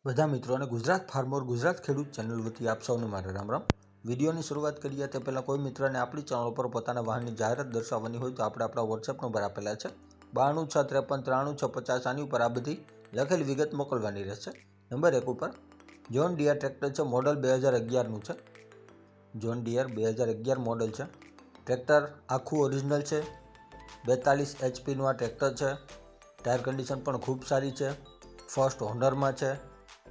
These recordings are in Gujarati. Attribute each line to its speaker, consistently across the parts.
Speaker 1: બધા મિત્રોને ગુજરાત ફાર્મર ગુજરાત ખેડૂત ચેનલ વતી આપ સૌને મારા રામ રામ। વિડીયોની શરૂઆત કરીએ તે પહેલાં કોઈ મિત્રને આપણી ચેનલ પર પોતાના વાહનની જાહેરાત દર્શાવવાની હોય તો આપણે આપણા વોટ્સએપ નંબર આપેલા છે 9263539650। આની ઉપર આ બધી લખેલી વિગત મોકલવાની રહેશે। નંબર 1 ઉપર જોન ડિયર ટ્રેક્ટર છે, મોડલ 2011નું છે। જોન ડિયર 2011 મોડલ છે। ટ્રેક્ટર આખું ઓરિજિનલ છે। 42 એચપીનું આ ટ્રેક્ટર છે। ટાયર કન્ડિશન પણ ખૂબ સારી છે। ફર્સ્ટ ઓનરમાં છે।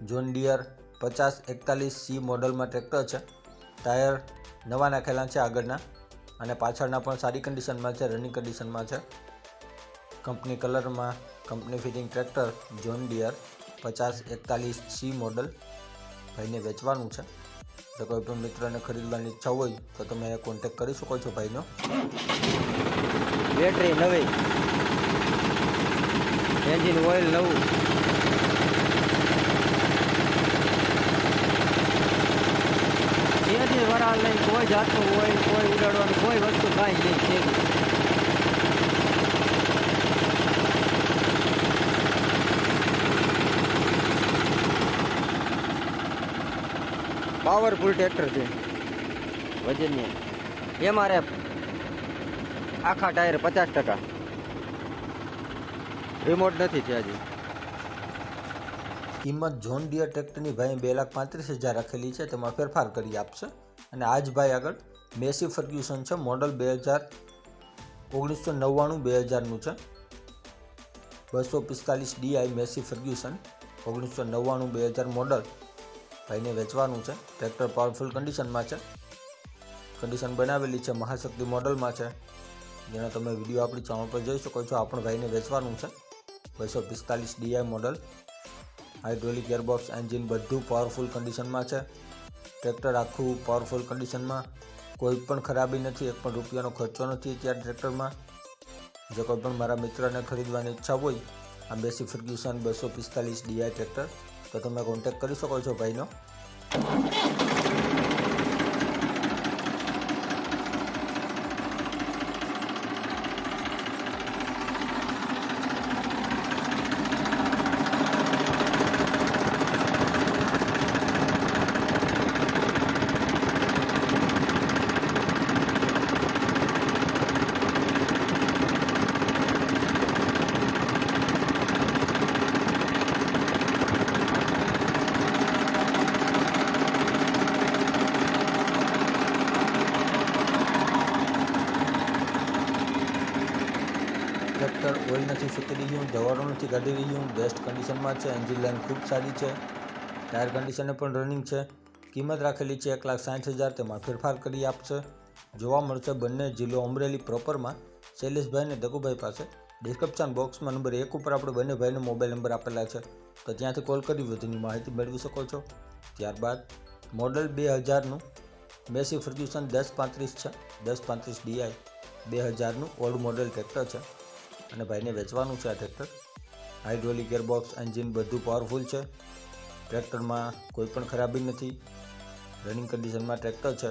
Speaker 1: જોન ડિયર 5041C મોડલમાં ટ્રેક્ટર છે। ટાયર નવા નાખેલા છે આગળના અને પાછળના પણ સારી કન્ડિશનમાં છે, રનિંગ કન્ડિશનમાં છે। કંપની કલરમાં company fitting tractor John Deere 5041C model ભાઈને વેચવાનું છે। જો કોઈ પણ મિત્રને ખરીદવાની ઈચ્છા હોય તો તમે કોન્ટેક્ટ કરી શકો છો ભાઈનો।
Speaker 2: બેટરી નવી, એન્જિન ઓઇલ નવું, એથી વરાળ નહીં, કોઈ જાતનું હોય, કોઈ ઉડાડવાનું કોઈ વસ્તુ કાંઈ નહીં છે। પાવરફુલ ટ્રેક્ટર છે, વજનની MRF આખા ટાયર 50%, રિમોટ નથી છે હજી।
Speaker 1: કિંમત જોન ડિયર ટ્રેક્ટરની ભાઈ 2,35,000 રાખેલી છે, તેમાં ફેરફાર કરી આપશે। અને આજ ભાઈ આગળ મેસી ફર્ગ્યુસન છે, મોડલ 1999-2000નું છે। 245 DI મેસી ફર્ગ્યુસન 1999-2000 મોડલ ભાઈને વેચવાનું છે। ટ્રેક્ટર પાવરફુલ કન્ડિશનમાં છે, કન્ડિશન બનાવેલી છે, મહાશક્તિ મોડલમાં છે, જેનો તમે વિડીયો આપણી ચેનલ પર જોઈ શકો છો। આ પણ ભાઈને વેચવાનું છે। 245 DI model, hydraulic gearbox, engine બધું પાવરફુલ કન્ડિશનમાં છે। ટ્રેક્ટર આખું પાવરફુલ કન્ડિશનમાં, કોઈ પણ ખરાબી નથી, એક પણ રૂપિયાનો ખર્ચો નથી અત્યારે ટ્રેક્ટરમાં। જો કોઈ પણ મારા મિત્રને ખરીદવાની ઈચ્છા હોય આ મેસી ફર્ગ્યુસન 245 DI ટ્રેક્ટર તો તમે કોન્ટેક્ટ કરી શકો છો ભાઈનો। ટ્રેક્ટર ઓઇલ નથી ફૂટી રહ્યું, ધવાડો નથી કાઢી રહ્યું, બેસ્ટ કન્ડિશનમાં છે। એન્જિન લાઇન ખૂબ સારી છે, ટાયર કન્ડિશને પણ રનિંગ છે। કિંમત રાખેલી છે 1,60,000, તેમાં ફેરફાર કરી આપશે। જોવા મળશે બંને જિલ્લો અમરેલી પ્રોપરમાં શૈલેષભાઈ અને દગુભાઈ પાસે। ડિસ્ક્રિપ્શન બોક્સમાં નંબર 1 ઉપર આપણે બંને ભાઈનો મોબાઈલ નંબર આપેલા છે, તો ત્યાંથી કોલ કરી વધુની માહિતી મેળવી શકો છો। ત્યારબાદ મોડલ 2000નું મેસી ફર્ગ્યુસન 1035 છે, 1035 DI 2000નું ઓલ્ડ મોડલ ટ્રેક્ટર છે અને ભાઈને વેચવાનું છે આ ટ્રેક્ટર। હાઇડ્રોલિક ગિયરબોક્સ, એન્જિન બધું પાવરફુલ છે, ટ્રેક્ટરમાં કોઈ પણ ખરાબી નથી, રનિંગ કન્ડિશનમાં ટ્રેક્ટર છે।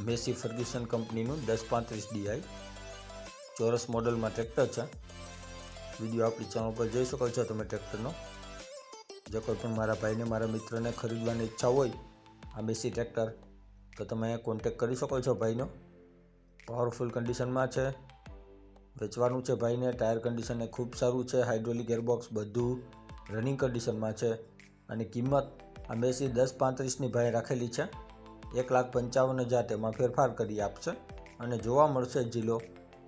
Speaker 1: મેસી ફર્ગ્યુસન કંપનીનું 1035 DI ચોરસ મોડલમાં ટ્રેક્ટર છે। વિડીયો આપણી ચેનલ પર જોઈ શકો છો તમે ટ્રેક્ટરનો। જો કોઈ પણ મારા ભાઈને, મારા મિત્રને ખરીદવાની ઈચ્છા હોય આ મેસી ટ્રેક્ટર તો તમે કોન્ટેક્ટ કરી શકો છો ભાઈનો। પાવરફુલ કન્ડિશનમાં છે, વેચવાનું છે ભાઈને। ટાયર કન્ડિશન એ ખૂબ સારું છે, હાઇડ્રોલિક ગિયરબોક્સ બધું રનિંગ કન્ડિશનમાં છે। અને કિંમત આ મેસી 1035ની ભાઈ રાખેલી છે 1,55,000, તેમાં ફેરફાર કરી આપશે। અને જોવા મળશે જિલ્લો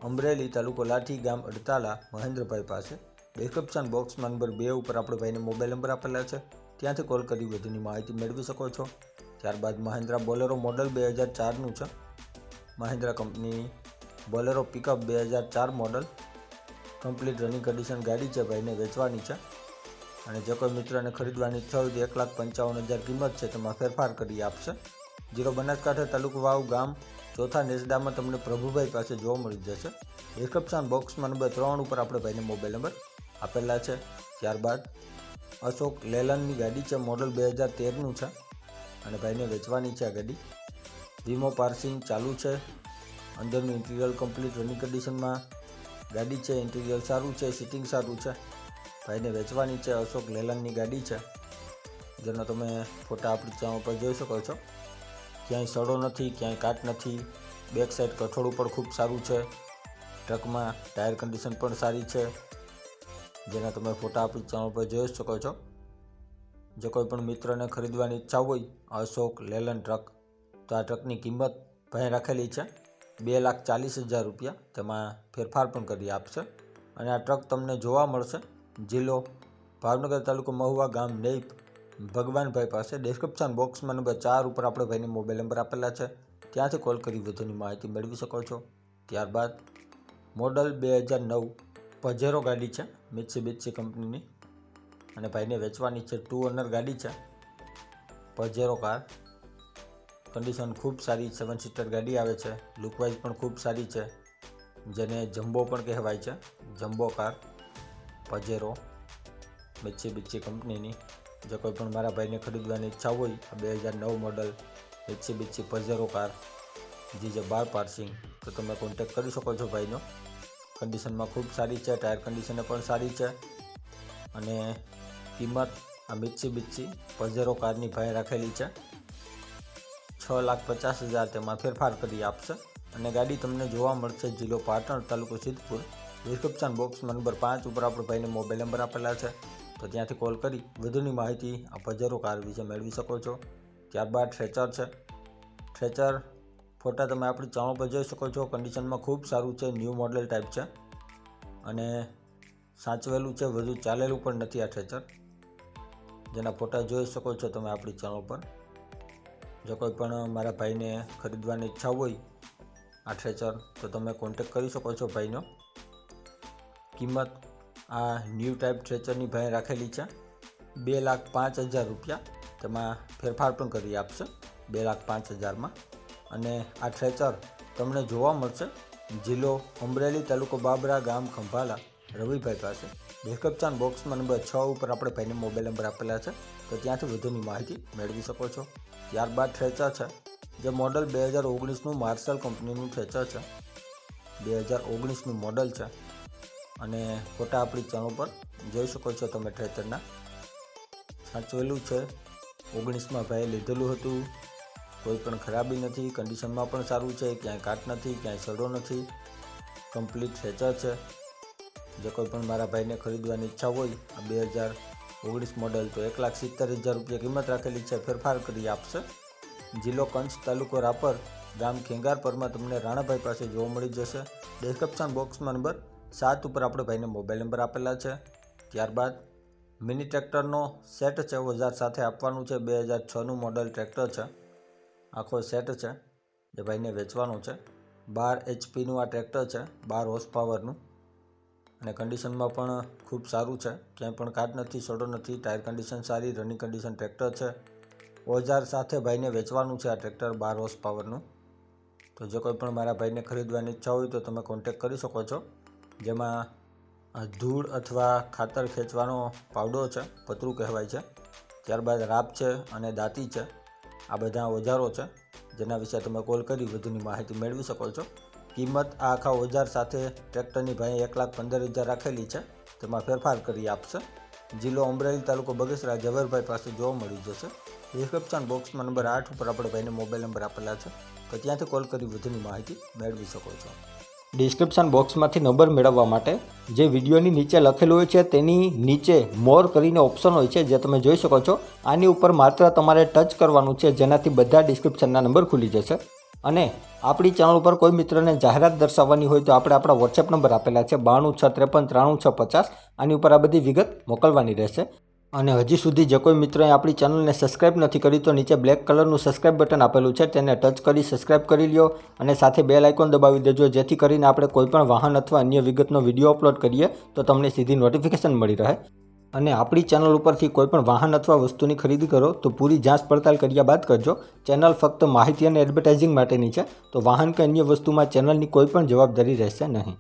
Speaker 1: અમરેલી, તાલુકો લાઠી, ગામ અડતાલા, મહેન્દ્રભાઈ પાસે। ડિસ્ક્રિપ્શન બોક્સમાં નંબર 2 ઉપર આપણે ભાઈને મોબાઈલ નંબર આપેલા છે, ત્યાંથી કોલ કરી વધુની માહિતી મેળવી શકો છો। ત્યારબાદ મહિન્દ્રા બોલેરો મોડલ 2004નું છે, Mahindra company Bolero pickup 2004 model, complete running condition ગાડી છે, ભાઈને વેચવાની છે। અને જો કોઈ મિત્રને ખરીદવાની ઈચ્છા હોય તો 1,55,000 કિંમત છે, તેમાં ફેરફાર કરી આપશે। જિલ્લો બનાસકાંઠા, તાલુકો વાવ, ગામ ચોથા નેસડામાં તમને પ્રભુભાઈ પાસે જોવા મળી જશે। ડિસ્ક્રિપ્શન બોક્સમાં નંબર 3 ઉપર આપણે ભાઈને મોબાઈલ નંબર આપેલા છે। ત્યારબાદ અશોક લેલનની ગાડી છે, મોડલ 2013નું છે અને ભાઈને વેચવાની છે આ ગાડી। વીમો પાર્સિંગ ચાલુ છે, અંદરનું ઇન્ટિરિયર કમ્પ્લીટ રનિંગ કન્ડિશનમાં ગાડી છે, ઇન્ટિરિયર સારું છે, સીટિંગ સારું છે, ભાઈને વેચવાની છે। અશોક લેલનની ગાડી છે, જેનો તમે ફોટા આપણી ચેનલ પર જોઈ શકો છો. ક્યાંય સડો નથી, ક્યાંય કાટ નથી. બેક સાઈડ કઠોળું પણ ખૂબ સારું છે. ટ્રકમાં ટાયર કન્ડિશન પણ સારી છે, જેના તમે ફોટા આપણી ચેનલ પર જોઈ શકો છો. જો કોઈ પણ મિત્રને ખરીદવાની ઈચ્છા હોય અશોક લેલન ટ્રક, તો આ ટ્રકની કિંમત ભાઈ રાખેલી છે 2,40,000 રૂપિયા. તેમાં ફેરફાર પણ કરી આપશે. અને આ ટ્રક તમને જોવા મળશે જિલ્લો ભાવનગર, તાલુકો મહુવા, ગામ નેપ, ભગવાનભાઈ પાસે. ડિસ્ક્રિપ્શન બોક્સમાં નંબર 4 ઉપર આપણે ભાઈને મોબાઈલ નંબર આપેલા છે, ત્યાંથી કોલ કરી વધુની માહિતી મેળવી શકો છો. ત્યારબાદ મોડલ 2009 પજેરો ગાડી છે, મિત્સુબિશી કંપનીની, અને ભાઈને વેચવાની છે. 2 ઓનર ગાડી છે, પજેરો કાર. કન્ડિશન ખૂબ સારી, 7 સીટર ગાડી આવે છે. લુકવાઇઝ પણ ખૂબ સારી છે, જેને જમ્બો પણ કહેવાય છે. જમ્બો કાર પજેરો મિત્સુબિશી કંપનીની. જો કોઈ પણ મારા ભાઈને ખરીદવાની ઈચ્છા હોય 2009 model Mitsubishi Pajero car GJ 12 passing, તો તમે કોન્ટેક્ટ કરી શકો છો ભાઈનો. કન્ડિશનમાં ખૂબ સારી છે, ટાયર કન્ડિશન પણ સારી છે. અને કિંમત આ મિત્સુબિશી પજેરો કારની ભાઈ રાખેલી છે 6,50,000. તેમાં ફેરફાર કરી આપશે. અને ગાડી તમને જોવા મળશે જિલ્લો પાટણ, તાલુકો સિદ્ધપુર. ડિસ્ક્રિપ્શન બોક્સમાં નંબર 5 ઉપર આપણે ભાઈને મોબાઈલ નંબર આપેલા છે, તો ત્યાંથી કોલ કરી વધુની માહિતી આ પજેરો કાર વિશે મેળવી શકો છો. ત્યારબાદ ટ્રેચર છે. ટ્રેચર ફોટા તમે આપણી ચેનલ પર જોઈ શકો છો. કન્ડિશનમાં ખૂબ સારું છે, ન્યૂ મોડેલ ટાઈપ છે અને સાચવેલું છે, વધુ ચાલેલું પણ નથી આ ટ્રેચર, જેના ફોટા જોઈ શકો છો તમે આપણી ચેનલ પર. જો કોઈ પણ મારા ભાઈને ખરીદવાની ઈચ્છા હોય આ ટ્રેચર, તો તમે કોન્ટેક્ટ કરી શકો છો ભાઈનો. કિંમત આ ન્યૂ ટાઈપ ટ્રેચરની ભાઈ રાખેલી છે 2,05,000 રૂપિયા. તેમાં ફેરફાર પણ કરી આપશે 2,05,000માં. અને આ ટ્રેચર તમને જોવા મળશે જિલ્લો અમરેલી, તાલુકો બાબરા, ગામ ખંભાલા, રવિભાઈ પાસે. ડિસ્ક્રિપ્શન બોક્સમાં નંબર 6 ઉપર આપણે ભાઈને મોબાઈલ નંબર આપેલા છે, તો ત્યાંથી વધુની માહિતી મેળવી શકો છો. ત્યારબાદ ટ્રેચર છે, જે મોડલ 2019નું માર્શલ કંપનીનું ટ્રેચર છે. 2019નું મોડલ છે અને ફોટા આપણી ચેનલ પર જોઈ શકો છો તમે. ટ્રેચરના સાચવેલું છે, 19માં ભાઈ લીધેલું હતું, કોઈ પણ ખરાબી નથી. કન્ડિશનમાં પણ સારું છે, ક્યાંય કાટ નથી, ક્યાંય સડો નથી. કમ્પ્લીટ ટ્રેચર છે. જો કોઈ પણ મારા ભાઈને ખરીદવાની ઈચ્છા હોય આ 2019 મોડલ, તો 1,70,000 રૂપિયા કિંમત રાખેલી છે. ફેરફાર કરી આપશે. જિલ્લો કંચ, તાલુકો રાપર, ગામ ખેંગારપરમાં તમને રાણાભાઈ પાસે જોવા મળી જશે. ડિસ્ક્રિપ્શન બોક્સમાં નંબર 7 ઉપર આપણે ભાઈને મોબાઈલ નંબર આપેલા છે. ત્યારબાદ મિની ટ્રેક્ટરનો સેટ છે, ઓજાર સાથે આપવાનું છે. 2006નું મોડલ ટ્રેક્ટર છે, આખો સેટ છે, જે ભાઈને વેચવાનું છે. 12 HPનું આ ટ્રેક્ટર છે, 12 હોર્સ પાવરનું. અને કન્ડિશનમાં પણ ખૂબ સારું છે, ક્યાંય પણ કાટ નથી, સડો નથી. ટાયર કન્ડિશન સારી, રનિંગ કન્ડિશન ટ્રેક્ટર છે. ઓજાર સાથે ભાઈને વેચવાનું છે આ ટ્રેક્ટર 12 હોર્સ પાવરનું. તો જો કોઈ પણ મારા ભાઈને ખરીદવાની ઈચ્છા હોય તો તમે કોન્ટેક્ટ કરી શકો છો. જેમાં ધૂળ અથવા ખાતર ખેંચવાનો પાવડો છે, પતરું કહેવાય છે. ત્યારબાદ રાપ છે અને દાંતી છે. આ બધા ઓજારો છે, જેના વિશે તમે કોલ કરી વધુની માહિતી મેળવી શકો છો. કિંમત આ આખા ઓજાર સાથે ટ્રેક્ટરની ભાઈ 1,15,000 રાખેલી છે. તેમાં ફેરફાર કરી આપશે. જિલ્લો અમરેલી, તાલુકો બગસરા, ઝવેરભાઈ પાસે જોવા મળી જશે. ડિસ્ક્રિપ્શન બોક્સમાં નંબર 8 ઉપર આપણે ભાઈને મોબાઈલ નંબર આપેલા છે, તો ત્યાંથી કોલ કરી વધુની માહિતી મેળવી શકો છો. ડિસ્ક્રિપ્શન બોક્સમાંથી નંબર મેળવવા માટે જે વિડીયોની નીચે લખેલું હોય છે તેની નીચે મોર કરીને ઓપ્શન હોય છે, જે તમે જોઈ શકો છો. આની ઉપર માત્ર તમારે ટચ કરવાનું છે, જેનાથી બધા ડિસ્ક્રિપ્શનના નંબર ખુલી જશે. અને આપણી ચેનલ ઉપર કોઈ મિત્રને જાહેરાત દર્શાવવાની હોય તો આપણે આપણા વોટ્સએપ નંબર આપેલા છે 9263539650. આની ઉપર આ બધી વિગત મોકલવાની રહેશે. અને હજી સુધી જે કોઈ મિત્રોએ આપણી ચેનલને સબસ્ક્રાઇબ નથી કરી તો નીચે બ્લેક કલરનું સબસ્ક્રાઇબ બટન આપેલું છે, તેને ટચ કરી સબસ્ક્રાઇબ કરી લ્યો. અને સાથે બેલ આઇકોન દબાવી દેજો, જેથી કરીને આપણે કોઈ પણ વાહન અથવા અન્ય વિગતનો વિડીયો અપલોડ કરીએ તો તમને સીધી નોટિફિકેશન મળી રહે. અને આપણી ચેનલ ઉપરથી કોઈ પણ વાહન અથવા વસ્તુની ખરીદી કરો તો પૂરી જાંચ પડતાલ કર્યા બાદ કરજો. ચેનલ ફક્ત માહિતી અને એડવર્ટાઇઝિંગ માટેની છે, તો વાહન કે અન્ય વસ્તુમાં ચેનલની કોઈ પણ જવાબદારી રહેશે નહીં.